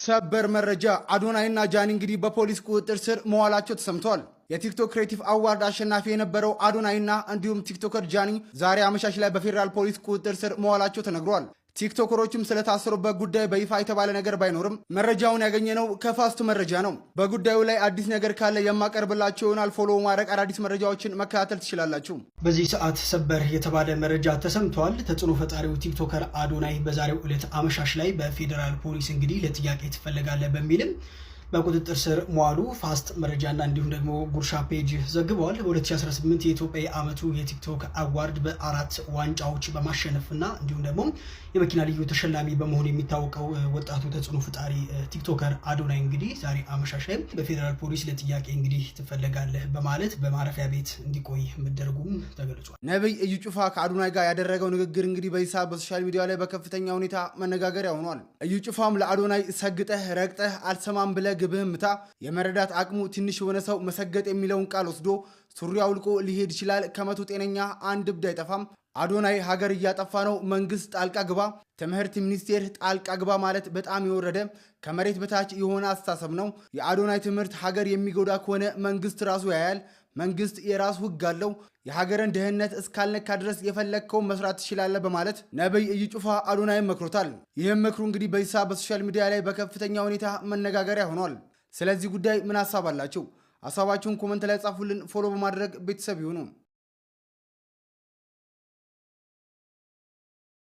ሰበር መረጃ አዶናይና ጃኒ እንግዲህ በፖሊስ ቁጥጥር ስር መዋላቸው ተሰምቷል። የቲክቶክ ክሬቲቭ አዋርድ አሸናፊ የነበረው አዶናይና እንዲሁም ቲክቶከር ጃኒ ዛሬ አመሻሽ ላይ በፌዴራል ፖሊስ ቁጥጥር ስር መዋላቸው ተነግሯል። ቲክቶከሮችም ስለታሰሩበት ጉዳይ በይፋ የተባለ ነገር ባይኖርም መረጃውን ያገኘነው ከፋስት መረጃ ነው። በጉዳዩ ላይ አዲስ ነገር ካለ የማቀርብላችሁ ይሆናል። ፎሎ ማድረግ አዳዲስ መረጃዎችን መከታተል ትችላላችሁ። በዚህ ሰዓት ሰበር የተባለ መረጃ ተሰምቷል። ተጽዕኖ ፈጣሪው ቲክቶከር አዶናይ በዛሬው ዕለት አመሻሽ ላይ በፌዴራል ፖሊስ እንግዲህ ለጥያቄ ትፈልጋለህ በሚልም በቁጥጥር ስር መዋሉ ፋስት መረጃና እንዲሁም ደግሞ ጉርሻ ፔጅ ዘግበዋል። በ2018 የኢትዮጵያ ዓመቱ የቲክቶክ አዋርድ በ4 ዋንጫዎች በማሸነፍና እንዲሁም ደግሞ የመኪና ልዩ ተሸላሚ በመሆን የሚታወቀው ወጣቱ ተጽዕኖ ፈጣሪ ቲክቶከር አዶናይ እንግዲህ ዛሬ አመሻሽ ላይ በፌዴራል ፖሊስ ለጥያቄ እንግዲህ ትፈልጋለህ በማለት በማረፊያ ቤት እንዲቆይ መደረጉም ተገልጿል። ነብይ እዩ ጩፋ ከአዶናይ ጋር ያደረገው ንግግር እንግዲህ በሂሳብ በሶሻል ሚዲያ ላይ በከፍተኛ ሁኔታ መነጋገሪያ ሆኗል። እዩ ጩፋም ለአዶናይ ሰግጠህ ረግጠህ አልሰማም ብለህ ግብህም ምታ፣ የመረዳት አቅሙ ትንሽ የሆነ ሰው መሰገጥ የሚለውን ቃል ወስዶ ሱሪ አውልቆ ሊሄድ ይችላል። ከመቶ ጤነኛ አንድ እብድ አይጠፋም። አዶናይ ሀገር እያጠፋ ነው፣ መንግስት ጣልቃ ግባ፣ ትምህርት ሚኒስቴር ጣልቃ ግባ ማለት በጣም የወረደ ከመሬት በታች የሆነ አስተሳሰብ ነው። የአዶናይ ትምህርት ሀገር የሚጎዳ ከሆነ መንግስት ራሱ ያያል። መንግስት የራሱ ህግ አለው። የሀገርን ደህንነት እስካልነካ ድረስ የፈለግከውን መስራት ትችላለህ በማለት ነብይ እዩ ጩፋ አዶናይን መክሮታል። ይህም ምክሩ እንግዲህ በሂሳብ በሶሻል ሚዲያ ላይ በከፍተኛ ሁኔታ መነጋገሪያ ሆኗል። ስለዚህ ጉዳይ ምን ሀሳብ አላችሁ? ሀሳባችሁን ኮመንት ላይ ጻፉልን። ፎሎ በማድረግ ቤተሰብ ይሁኑ።